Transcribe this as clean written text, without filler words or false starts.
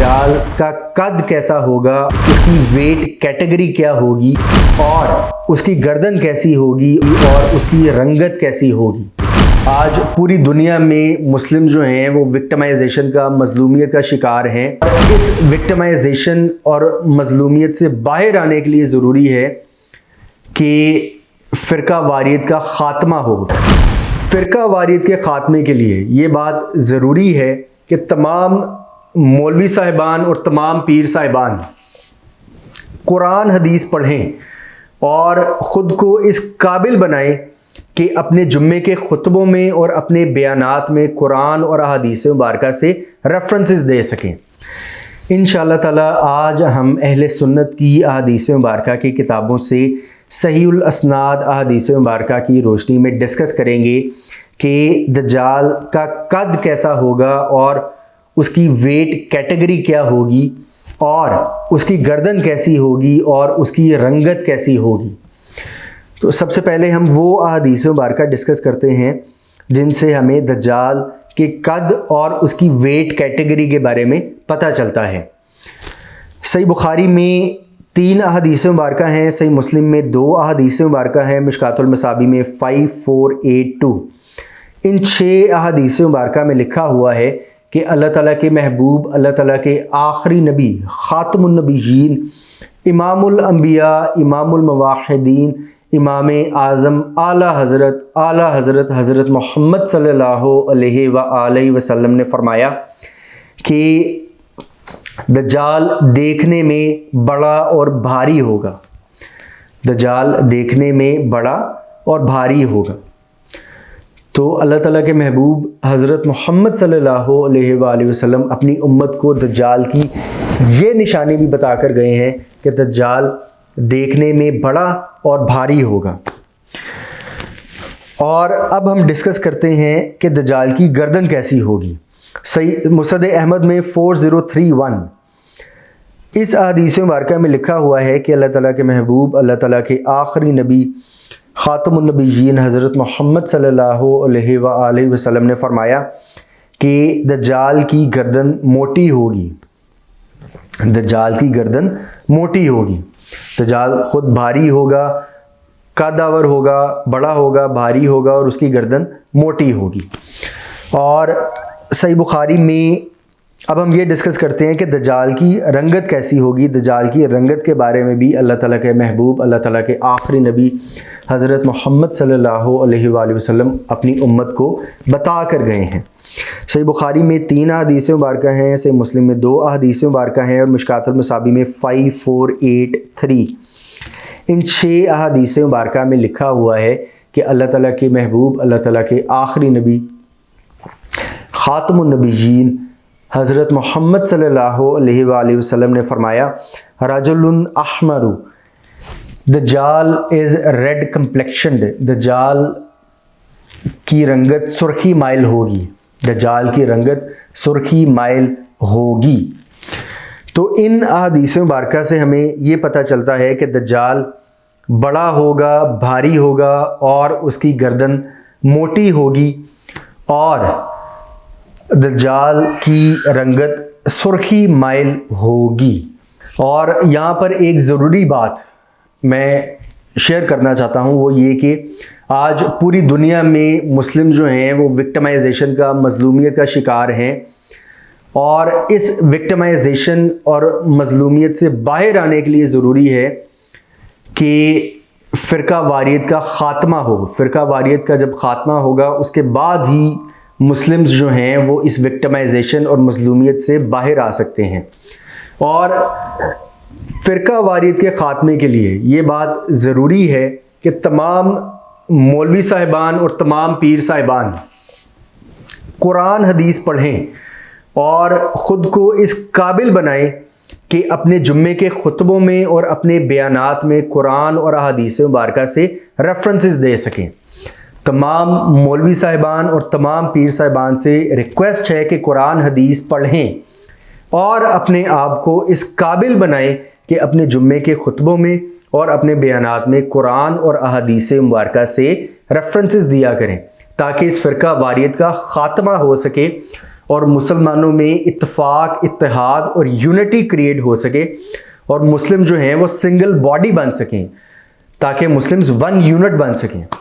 दज्जाल का कद कैसा होगा, उसकी वेट कैटेगरी क्या होगी और उसकी गर्दन कैसी होगी और उसकी रंगत कैसी होगी। आज पूरी दुनिया में मुस्लिम जो हैं वो विक्टिमाइजेशन का, मजलूमियत का शिकार हैं। इस विक्टिमाइजेशन और मजलूमियत से बाहर आने के लिए ज़रूरी है कि फ़िरका वारियत का ख़ात्मा हो। फ़िरका वारियत के ख़ात्मे के लिए ये बात ज़रूरी है कि तमाम मौलवी साहिबान और तमाम पीर साहिबान कुरान हदीस पढ़ें और ख़ुद को इस काबिल बनाएं कि अपने जुम्मे के खुतबों में और अपने बयानात में कुरान और अहादीस मुबारका से रेफरेंसेस दे सकें। इंशाअल्लाह ताला आज हम अहले सुन्नत की अहादीस मुबारका की किताबों से सहीहुल अस्नाद अहादीस मुबारका की रोशनी में डिस्कस करेंगे कि दज्जाल का कद कैसा होगा और उसकी वेट कैटेगरी क्या होगी और उसकी गर्दन कैसी होगी और उसकी रंगत कैसी होगी। तो सबसे पहले हम वो अहादीस मुबारका डिस्कस करते हैं जिनसे हमें दज्जाल के कद और उसकी वेट कैटेगरी के बारे में पता चलता है। सही बुखारी में 3 अहादीस मुबारका हैं, सही मुस्लिम में 2 अहादीस मुबारका हैं, मिशकातुल मसाबी में 5482। इन 6 अहादीस मुबारका में लिखा हुआ है कि अल्लाह ताला के महबूब, अल्लाह ताला के आखिरी नबी, ख़ातमुन नबीयीन, इमामुल अंबिया, इमामुल मवाहिदीन, इमाम आज़म आला हज़रत हज़रत मोहम्मद सल्लल्लाहु अलैहि व आलिहि वसल्लम ने फरमाया कि दज्जाल देखने में बड़ा और भारी होगा। दज्जाल देखने में बड़ा और भारी होगा। तो अल्लाह ताला के महबूब हज़रत मोहम्मद सल्लल्लाहु अलैहि वसल्लम अपनी उम्मत को दज्जाल की ये निशानी भी बता कर गए हैं कि दज्जाल देखने में बड़ा और भारी होगा। और अब हम डिस्कस करते हैं कि दज्जाल की गर्दन कैसी होगी। सही मुस्नद अहमद में 4031 इस हदीस मुबारका में लिखा हुआ है कि अल्लाह ताला के महबूब, अल्लाह ताला के आखिरी नबी, ख़ातमुन नबीयीन हज़रत मोहम्मद सल्लल्लाहु अलैहि व आलिहि वसल्लम ने फरमाया कि दज्जाल की गर्दन मोटी होगी। दज्जाल की गर्दन मोटी होगी। दज्जाल ख़ुद भारी होगा, कदावर होगा, बड़ा होगा, भारी होगा और उसकी गर्दन मोटी होगी। और सही बुखारी में अब हम ये डिस्कस करते हैं कि दज्जाल की रंगत कैसी होगी। दज्जाल की रंगत के बारे में भी अल्लाह ताला के महबूब, अल्लाह ताला के आखिरी नबी हज़रत मोहम्मद सल्लल्लाहु अलैहि वसल्लम अपनी उम्मत को बता कर गए हैं। सही बुखारी में 3 अहादीस मुबारका हैं, सही मुस्लिम में 2 अहादीस मुबारका हैं और मिशकातुल मसाबी में 5483। इन 6 अहादीस मुबारका में लिखा हुआ है कि अल्लाह ताला के महबूब, अल्लाह ताला के आखिरी नबी, ख़ातमुन नबीयीन हज़रत मोहम्मद सल्लल्लाहु अलैहि वसल्लम ने फरमाया, रजुलुन अहमरु, दज्जाल इज़ रेड कम्प्लेक्शनड। दज्जाल की रंगत सुर्खी माइल होगी। दज्जाल की रंगत सुर्खी माइल होगी। तो इन अहादीस मुबारका से हमें ये पता चलता है कि दज्जाल बड़ा होगा, भारी होगा और उसकी गर्दन मोटी होगी और दज्जाल की रंगत सुर्खी माइल होगी। और यहाँ पर एक ज़रूरी बात मैं शेयर करना चाहता हूँ, वो ये कि आज पूरी दुनिया में मुस्लिम जो हैं वो विक्टिमाइजेशन का, मजलूमियत का शिकार हैं और इस विक्टिमाइजेशन और मजलूमियत से बाहर आने के लिए ज़रूरी है कि फ़िरका वारियत का ख़ात्मा हो। फ़िरका वारियत का जब ख़ात्मा होगा उसके बाद ही मुस्लिम्स जो हैं वो इस विक्टिमाइजेशन और मजलूमियत से बाहर आ सकते हैं। और फ़िरका वारियत के ख़ात्मे के लिए ये बात ज़रूरी है कि तमाम मौलवी साहिबान और तमाम पीर साहिबान कुरान हदीस पढ़ें और ख़ुद को इस काबिल बनाएं कि अपने जुम्मे के खुतबों में और अपने बयानात में कुरान और अहादीस मुबारका से रेफरेंसेस दे सकें। तमाम मौलवी साहिबान और तमाम पीर साहिबान से रिक्वेस्ट है कि कुरान हदीस पढ़ें और अपने आप को इस काबिल बनाएं कि अपने जुम्मे के खुतबों में और अपने बयानात में कुरान और अहादीस मुबारका से रेफरेंसेस दिया करें ताकि इस फ़िरका वारियत का ख़ात्मा हो सके और मुसलमानों में इत्तेफाक, इत्तेहाद और यूनिटी क्रिएट हो सके और मुस्लिम जो हैं वो सिंगल बॉडी बन सकें, ताकि मुस्लिम्स वन यूनिट बन सकें।